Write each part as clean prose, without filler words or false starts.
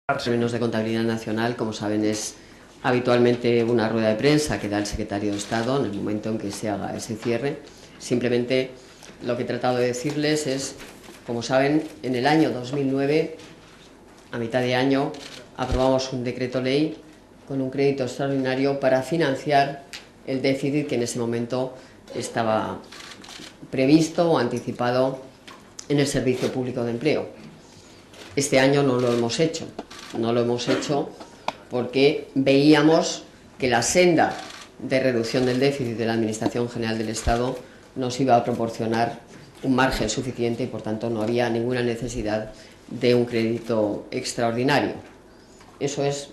En términos de contabilidad nacional, como saben, es habitualmente una rueda de prensa que da el secretario de Estado en el momento en que se haga ese cierre. Simplemente lo que he tratado de decirles es, como saben, en el año 2009, a mitad de año, aprobamos un decreto ley con un crédito extraordinario para financiar el déficit que en ese momento estaba previsto o anticipado en el Servicio Público de Empleo. Este año no lo hemos hecho. No lo hemos hecho porque veíamos que la senda de reducción del déficit de la Administración General del Estado nos iba a proporcionar un margen suficiente y, por tanto, no había ninguna necesidad de un crédito extraordinario. Eso es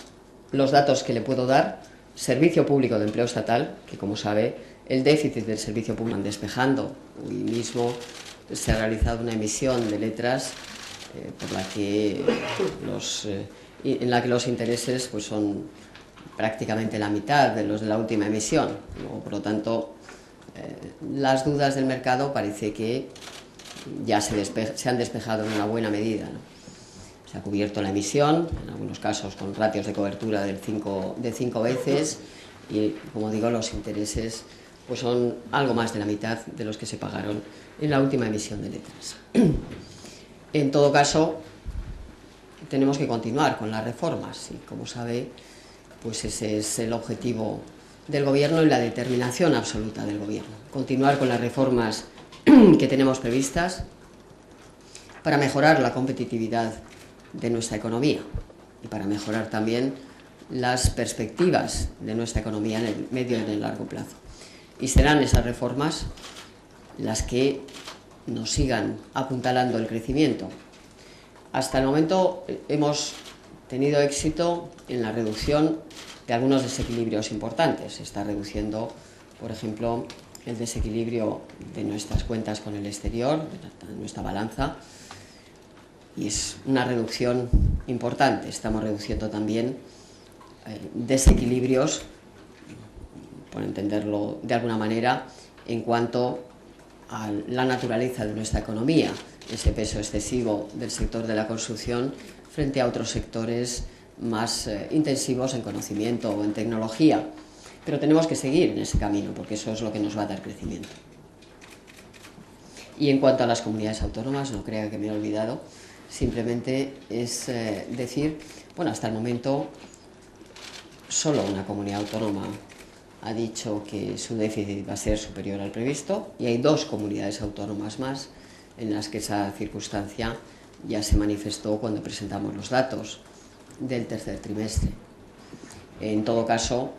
los datos que le puedo dar. Servicio Público de Empleo Estatal, que, como sabe, el déficit del Servicio Público van despejando. Hoy mismo se ha realizado una emisión de letras por la que en la que los intereses pues, son prácticamente la mitad de los de la última emisión. Luego, por lo tanto, las dudas del mercado parece que ya se han despejado en una buena medida, ¿no? Se ha cubierto la emisión, en algunos casos con ratios de cobertura de 5 veces, y, como digo, los intereses pues son algo más de la mitad de los que se pagaron en la última emisión de letras. En todo caso, tenemos que continuar con las reformas y, como sabe, pues ese es el objetivo del Gobierno y la determinación absoluta del Gobierno. Continuar con las reformas que tenemos previstas para mejorar la competitividad de nuestra economía y para mejorar también las perspectivas de nuestra economía en el medio y en el largo plazo. Y serán esas reformas las que nos sigan apuntalando el crecimiento. Hasta el momento hemos tenido éxito en la reducción de algunos desequilibrios importantes. Se está reduciendo, por ejemplo, el desequilibrio de nuestras cuentas con el exterior, de nuestra balanza, y es una reducción importante. Estamos reduciendo también desequilibrios, por entenderlo de alguna manera, en cuanto a la naturaleza de nuestra economía, ese peso excesivo del sector de la construcción frente a otros sectores más intensivos en conocimiento o en tecnología. Pero tenemos que seguir en ese camino porque eso es lo que nos va a dar crecimiento. Y en cuanto a las comunidades autónomas, no crea que me he olvidado, simplemente es decir, bueno, hasta el momento solo una comunidad autónoma ha dicho que su déficit va a ser superior al previsto y hay 2 comunidades autónomas más en las que esa circunstancia ya se manifestó cuando presentamos los datos del tercer trimestre. En todo caso,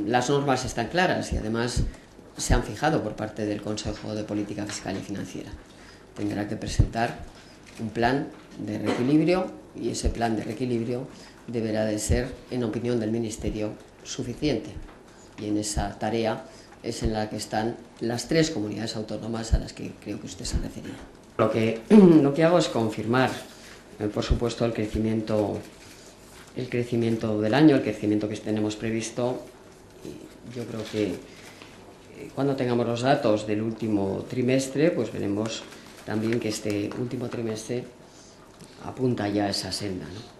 las normas están claras y además se han fijado por parte del Consejo de Política Fiscal y Financiera. Tendrá que presentar un plan de reequilibrio y ese plan de reequilibrio deberá de ser, en opinión del Ministerio, suficiente. Y en esa tarea es en la que están las 3 comunidades autónomas a las que creo que usted se refería. Lo que hago es confirmar, por supuesto, el crecimiento del año, el crecimiento que tenemos previsto. Y yo creo que cuando tengamos los datos del último trimestre, pues veremos también que este último trimestre apunta ya a esa senda, ¿no?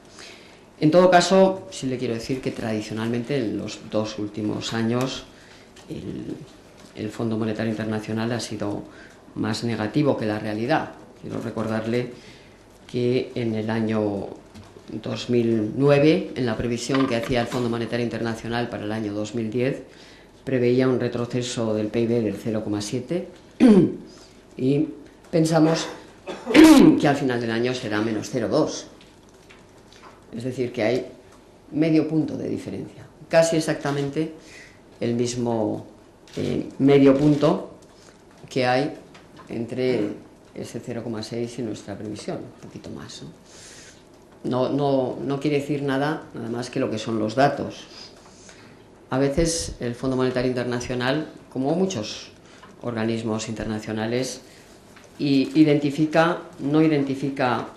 En todo caso, sí le quiero decir que tradicionalmente en los 2 últimos años el Fondo Monetario Internacional ha sido más negativo que la realidad. Quiero recordarle que en el año 2009, en la previsión que hacía el Fondo Monetario Internacional para el año 2010, preveía un retroceso del PIB del 0,7 y pensamos que al final del año será menos 0,2. Es decir, que hay medio punto de diferencia, casi exactamente el mismo medio punto que hay entre ese 0,6 y nuestra previsión, un poquito más, ¿no? No quiere decir nada más que lo que son los datos. A veces el Fondo Monetario Internacional, como muchos organismos internacionales, no identifica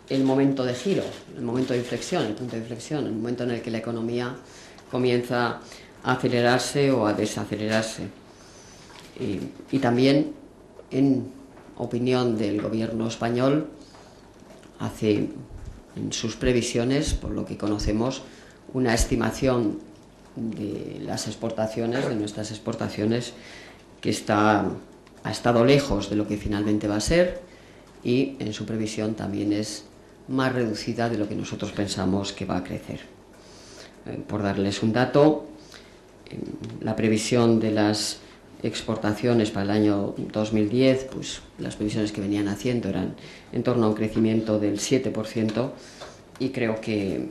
el momento de giro, el momento de inflexión, el punto de inflexión, el momento en el que la economía comienza a acelerarse o a desacelerarse. Y también, en opinión del Gobierno español, hace en sus previsiones, por lo que conocemos, una estimación de las exportaciones, de nuestras exportaciones, que ha estado lejos de lo que finalmente va a ser, y en su previsión también es más reducida de lo que nosotros pensamos que va a crecer. Por darles un dato, la previsión de las exportaciones para el año 2010, pues las previsiones que venían haciendo eran en torno a un crecimiento del 7%, y creo que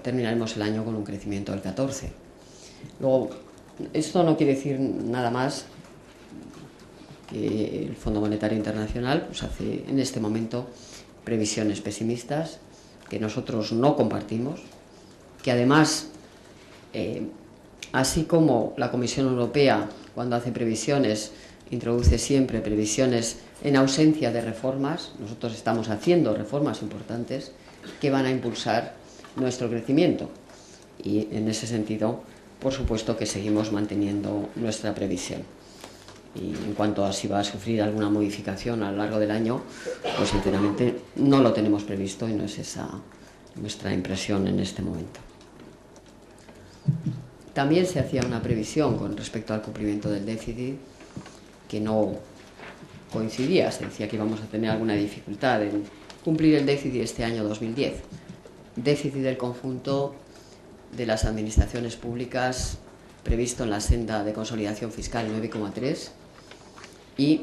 terminaremos el año con un crecimiento del 14%. Luego, esto no quiere decir nada más que el Fondo Monetario Internacional pues hace en este momento previsiones pesimistas que nosotros no compartimos, que además, así como la Comisión Europea, cuando hace previsiones, introduce siempre previsiones en ausencia de reformas, nosotros estamos haciendo reformas importantes que van a impulsar nuestro crecimiento, y en ese sentido, por supuesto que seguimos manteniendo nuestra previsión. Y en cuanto a si va a sufrir alguna modificación a lo largo del año, pues sinceramente no lo tenemos previsto y no es esa nuestra impresión en este momento. También se hacía una previsión con respecto al cumplimiento del déficit que no coincidía. Se decía que íbamos a tener alguna dificultad en cumplir el déficit este año 2010. Déficit del conjunto de las administraciones públicas previsto en la senda de consolidación fiscal 9,3, y